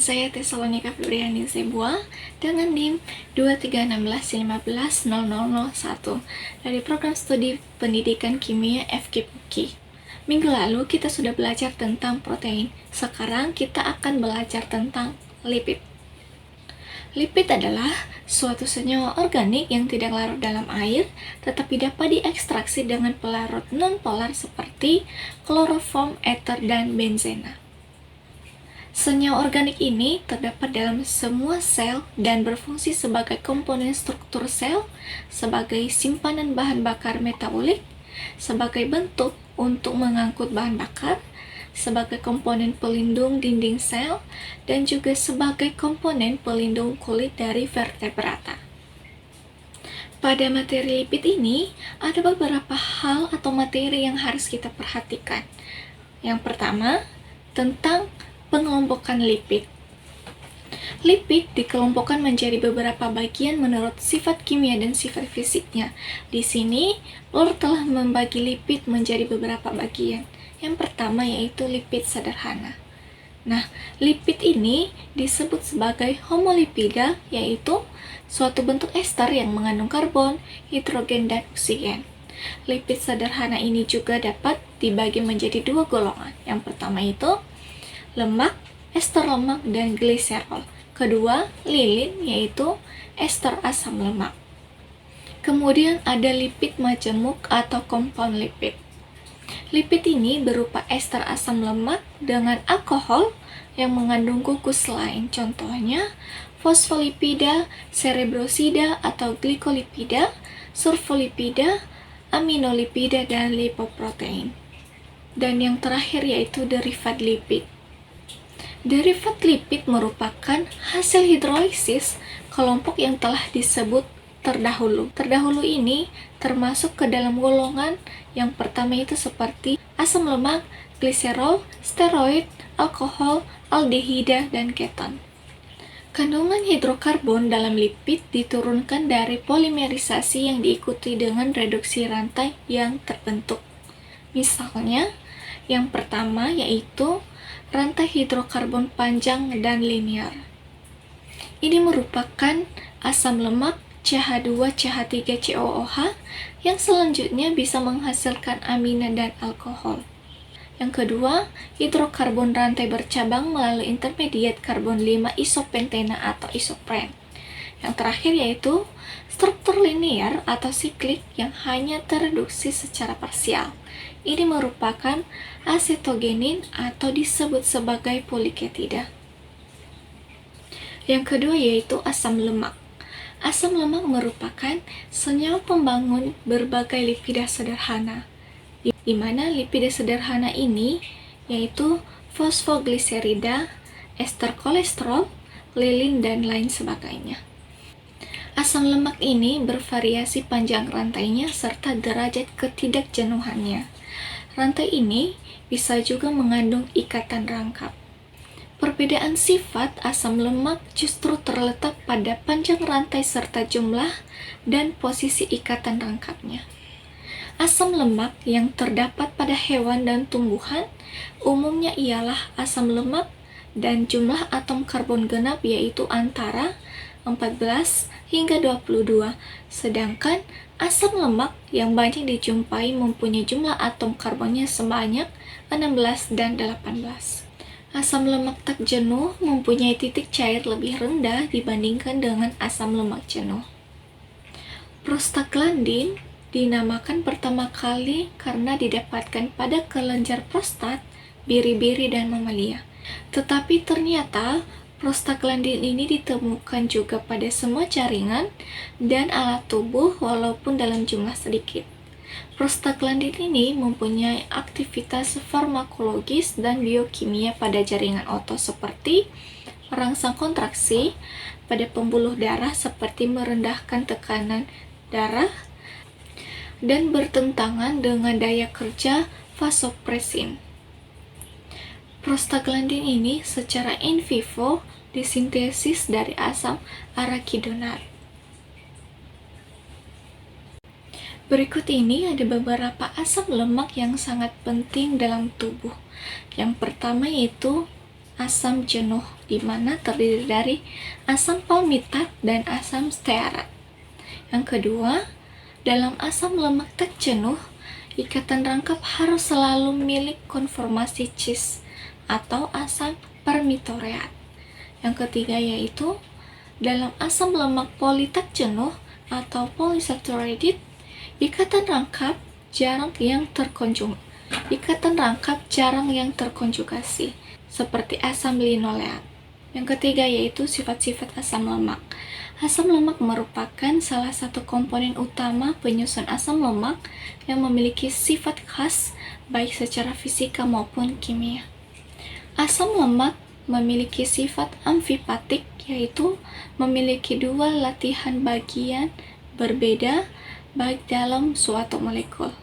saya Tesalonika Febriani Zebua dengan NIM 2316150001 dari program studi pendidikan kimia FKIP. Minggu lalu kita sudah belajar tentang protein. Sekarang kita akan belajar tentang lipid. Lipid adalah suatu senyawa organik yang tidak larut dalam air, tetapi dapat diekstraksi dengan pelarut non-polar seperti kloroform, ether, dan benzena. Senyawa organik ini terdapat dalam semua sel dan berfungsi sebagai komponen struktur sel, sebagai simpanan bahan bakar metabolik, sebagai bentuk untuk mengangkut bahan bakar, sebagai komponen pelindung dinding sel, dan juga sebagai komponen pelindung kulit dari vertebrata. Pada materi lipid ini, ada beberapa hal atau materi yang harus kita perhatikan. Yang pertama, tentang pengelompokan lipid. Lipid dikelompokkan menjadi beberapa bagian menurut sifat kimia dan sifat fisiknya. Di sini, Lord telah membagi lipid menjadi beberapa bagian. Yang pertama yaitu lipid sederhana. Nah, lipid ini disebut sebagai homolipida, yaitu suatu bentuk ester yang mengandung karbon, hidrogen, dan oksigen. Lipid sederhana ini juga dapat dibagi menjadi dua golongan. Yang pertama itu lemak, ester lemak, dan gliserol. Kedua, lilin, yaitu ester asam lemak. Kemudian ada lipid majemuk atau compound lipid. Lipid ini berupa ester asam lemak dengan alkohol yang mengandung gugus lain. Contohnya, fosfolipida, cerebrosida atau glikolipida, sulfolipida, aminolipida, dan lipoprotein. Dan yang terakhir yaitu derivat lipid. Derivat lipid merupakan hasil hidrolisis kelompok yang telah disebut terdahulu. Terdahulu ini termasuk ke dalam golongan yang pertama itu seperti asam lemak, gliserol, steroid, alkohol, aldehida, dan keton. Kandungan hidrokarbon dalam lipid diturunkan dari polimerisasi yang diikuti dengan reduksi rantai yang terbentuk. Misalnya, yang pertama yaitu rantai hidrokarbon panjang dan linear. Ini merupakan asam lemak CH2CH3COOH yang selanjutnya bisa menghasilkan amina dan alkohol. Yang kedua, hidrokarbon rantai bercabang melalui intermediat karbon 5 isopentena atau isopren. Yang terakhir yaitu struktur linear atau siklik yang hanya tereduksi secara parsial. Ini merupakan asetogenin atau disebut sebagai poliketida. Yang kedua yaitu asam lemak. Asam lemak merupakan senyawa pembangun berbagai lipida sederhana, di mana lipida sederhana ini yaitu fosfogliserida, ester kolesterol, lilin, dan lain sebagainya. Asam lemak ini bervariasi panjang rantainya serta derajat ketidakjenuhannya. Rantai ini bisa juga mengandung ikatan rangkap. Perbedaan sifat asam lemak justru terletak pada panjang rantai serta jumlah dan posisi ikatan rangkapnya. Asam lemak yang terdapat pada hewan dan tumbuhan umumnya ialah asam lemak dan jumlah atom karbon genap yaitu antara 14 hingga 22, sedangkan asam lemak yang banyak dijumpai mempunyai jumlah atom karbonnya sebanyak 16 dan 18. Asam lemak tak jenuh mempunyai titik cair lebih rendah dibandingkan dengan asam lemak jenuh. Prostaglandin dinamakan pertama kali karena didapatkan pada kelenjar prostat, biri-biri, dan mamalia. Tetapi ternyata prostaglandin ini ditemukan juga pada semua jaringan dan alat tubuh walaupun dalam jumlah sedikit. Prostaglandin ini mempunyai aktivitas farmakologis dan biokimia pada jaringan otot seperti merangsang kontraksi, pada pembuluh darah seperti merendahkan tekanan darah, dan bertentangan dengan daya kerja vasopresin. Prostaglandin ini secara in vivo disintesis dari asam arakidonar. Berikut ini ada beberapa asam lemak yang sangat penting dalam tubuh. Yang pertama yaitu asam jenuh, di mana terdiri dari asam palmitat dan asam stearat. Yang kedua, dalam asam lemak tak jenuh, ikatan rangkap harus selalu milik konformasi cis atau asam permitoreat. Yang ketiga yaitu dalam asam lemak poli tak jenuh atau polysaccharides, ikatan rangkap jarang yang terkonjugasi seperti asam linoleat. Yang ketiga yaitu sifat-sifat asam lemak. Asam lemak merupakan salah satu komponen utama penyusun asam lemak yang memiliki sifat khas baik secara fisika maupun kimia. Asam lemak memiliki sifat amfipatik, yaitu memiliki dua latihan bagian berbeda baik dalam suatu molekul.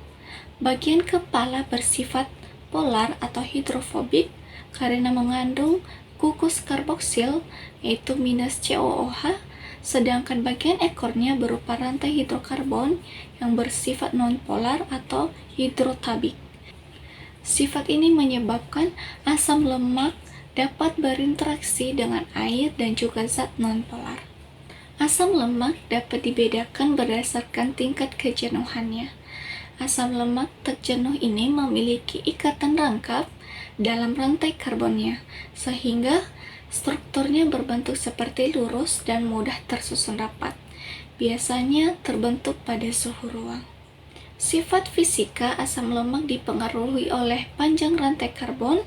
Bagian kepala bersifat polar atau hidrofobik karena mengandung gugus karboksil, yaitu minus COOH, sedangkan bagian ekornya berupa rantai hidrokarbon yang bersifat nonpolar atau hidrotabik. Sifat ini menyebabkan asam lemak dapat berinteraksi dengan air dan juga zat nonpolar. Asam lemak dapat dibedakan berdasarkan tingkat kejenuhannya. Asam lemak tak jenuh ini memiliki ikatan rangkap dalam rantai karbonnya, sehingga strukturnya berbentuk seperti lurus dan mudah tersusun rapat. Biasanya terbentuk pada suhu ruang. Sifat fisika asam lemak dipengaruhi oleh panjang rantai karbon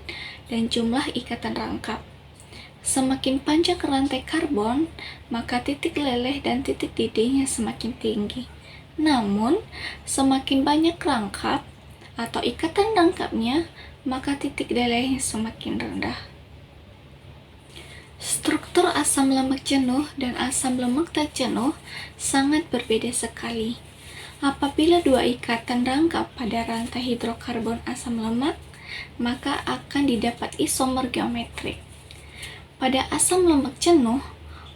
dan jumlah ikatan rangkap. Semakin panjang rantai karbon, maka titik leleh dan titik didihnya semakin tinggi. Namun, semakin banyak rangkap atau ikatan rangkapnya, maka titik lelehnya semakin rendah. Struktur asam lemak jenuh dan asam lemak tak jenuh sangat berbeda sekali. Apabila dua ikatan rangkap pada rantai hidrokarbon asam lemak, maka akan didapat isomer geometrik. Pada asam lemak jenuh,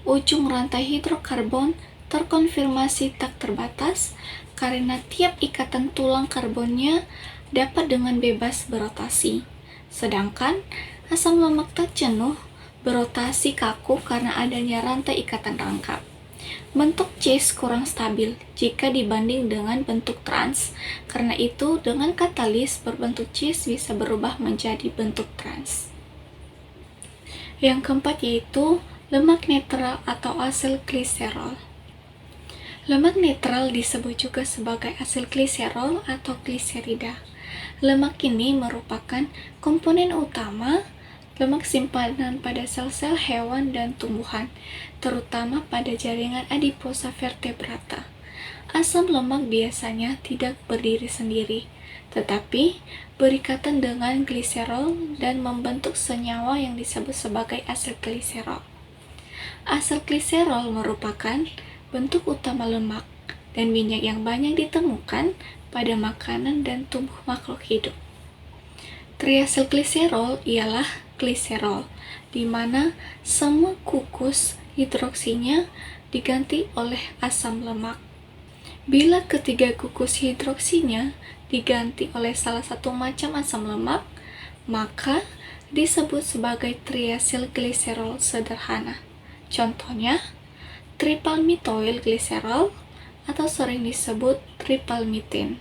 ujung rantai hidrokarbon terkonfirmasi tak terbatas karena tiap ikatan tulang karbonnya dapat dengan bebas berotasi. Sedangkan asam lemak tak jenuh berotasi kaku karena adanya rantai ikatan rangkap. Bentuk cis kurang stabil jika dibanding dengan bentuk trans, karena itu dengan katalis berbentuk cis bisa berubah menjadi bentuk trans. Yang keempat yaitu lemak netral atau asilgliserol. Lemak netral disebut juga sebagai asilgliserol atau gliserida. Lemak ini merupakan komponen utama lemak simpanan pada sel-sel hewan dan tumbuhan, terutama pada jaringan adiposa vertebrata. Asam lemak biasanya tidak berdiri sendiri, tetapi berikatan dengan gliserol dan membentuk senyawa yang disebut sebagai asilgliserol. Asilgliserol merupakan bentuk utama lemak dan minyak yang banyak ditemukan pada makanan dan tubuh makhluk hidup. Triasilgliserol ialah gliserol, di mana semua gugus hidroksinya diganti oleh asam lemak. Bila ketiga gugus hidroksinya diganti oleh salah satu macam asam lemak, maka disebut sebagai triasilgliserol sederhana. Contohnya, tripalmethyl glycerol atau sering disebut tripalmitin.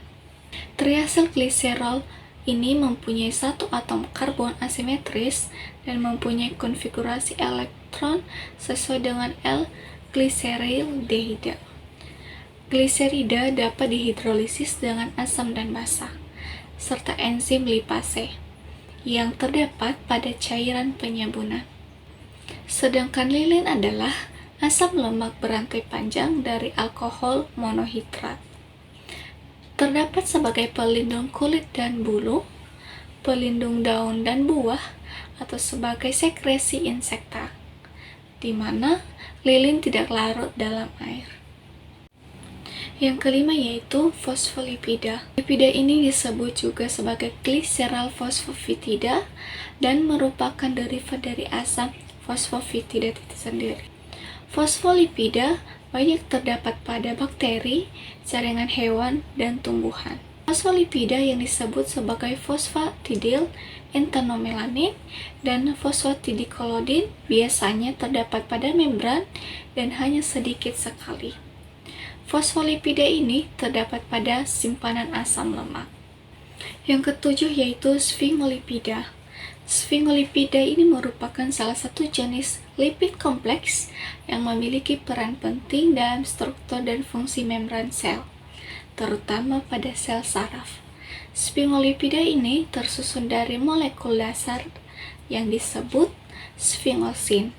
Triasilgliserol ini mempunyai satu atom karbon asimetris dan mempunyai konfigurasi elektron sesuai dengan L-glyceryldehyde. Gliserida dapat dihidrolisis dengan asam dan basa, serta enzim lipase yang terdapat pada cairan penyabunan. Sedangkan lilin adalah asam lemak berantai panjang dari alkohol monohidrat. Terdapat sebagai pelindung kulit dan bulu, pelindung daun dan buah, atau sebagai sekresi insekta, di mana lilin tidak larut dalam air. Yang kelima yaitu fosfolipida. Lipida ini disebut juga sebagai gliseral fosfatida dan merupakan derivat dari asam fosfatida itu sendiri. Fosfolipida banyak terdapat pada bakteri, jaringan hewan, dan tumbuhan. Fosfolipida yang disebut sebagai fosfatidil entenomelanin dan fosfatidikoladin biasanya terdapat pada membran dan hanya sedikit sekali. Fosfolipida ini terdapat pada simpanan asam lemak. Yang ketujuh yaitu sfingolipida. Sfingolipida ini merupakan salah satu jenis lipid kompleks yang memiliki peran penting dalam struktur dan fungsi membran sel, terutama pada sel saraf. Sfingolipida ini tersusun dari molekul dasar yang disebut sfingosin,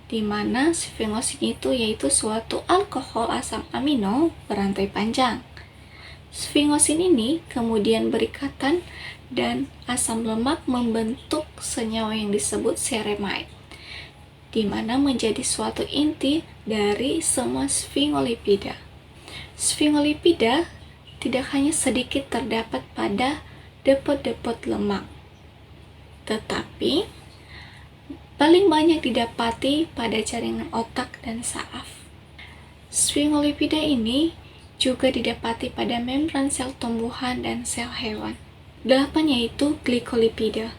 di mana sfingosin itu yaitu suatu alkohol asam amino berantai panjang. Sfingosin ini kemudian berikatan dan asam lemak membentuk senyawa yang disebut ceramide, di mana menjadi suatu inti dari semua sfingolipida. Sfingolipida tidak hanya sedikit terdapat pada depot-depot lemak, tetapi paling banyak didapati pada jaringan otak dan saraf. Sfingolipida ini juga didapati pada membran sel tumbuhan dan sel hewan. 8 yaitu glikolipida.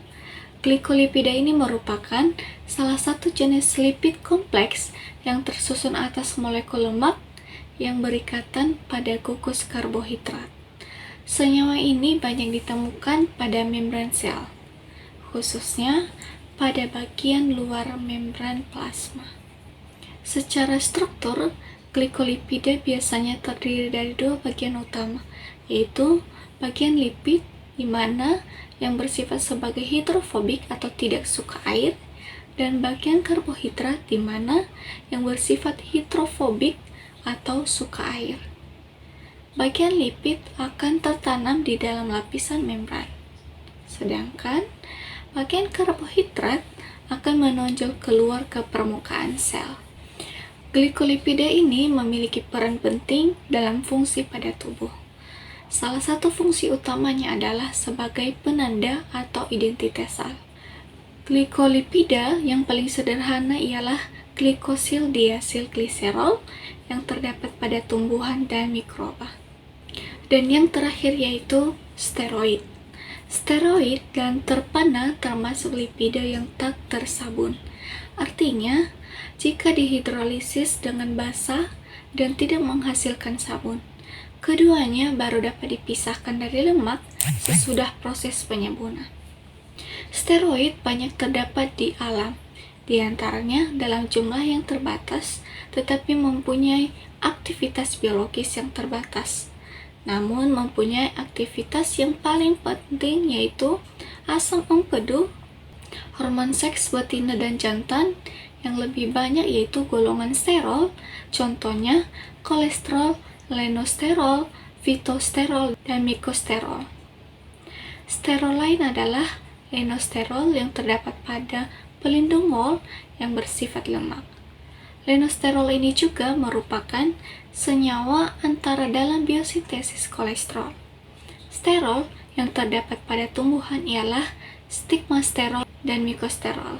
Glikolipida ini merupakan salah satu jenis lipid kompleks yang tersusun atas molekul lemak yang berikatan pada gugus karbohidrat. Senyawa ini banyak ditemukan pada membran sel, khususnya pada bagian luar membran plasma. Secara struktur, glikolipida biasanya terdiri dari dua bagian utama, yaitu bagian lipid di mana yang bersifat sebagai hidrofobik atau tidak suka air, dan bagian karbohidrat di mana yang bersifat hidrofobik atau suka air. Bagian lipid akan tertanam di dalam lapisan membran, sedangkan bagian karbohidrat akan menonjol keluar ke permukaan sel. Glikolipida ini memiliki peran penting dalam fungsi pada tubuh. Salah satu fungsi utamanya adalah sebagai penanda atau identitas sel. Glikolipida yang paling sederhana ialah glikosil diasilgliserol yang terdapat pada tumbuhan dan mikroba. Dan yang terakhir yaitu steroid. Steroid dan terpana termasuk lipida yang tak tersabun. Artinya, jika dihidrolisis dengan basah dan tidak menghasilkan sabun, keduanya baru dapat dipisahkan dari lemak sesudah proses penyabunan. Steroid banyak terdapat di alam, di antaranya dalam jumlah yang terbatas, tetapi mempunyai aktivitas biologis yang terbatas. Namun mempunyai aktivitas yang paling penting yaitu asam empedu, hormon seks betina dan jantan yang lebih banyak yaitu golongan sterol, contohnya kolesterol, lenosterol, fitosterol, dan mikosterol. Sterol lain adalah lenosterol yang terdapat pada pelindung wol yang bersifat lemak. Lenosterol ini juga merupakan senyawa antara dalam biosintesis kolesterol. Sterol yang terdapat pada tumbuhan ialah stigmasterol dan mikosterol.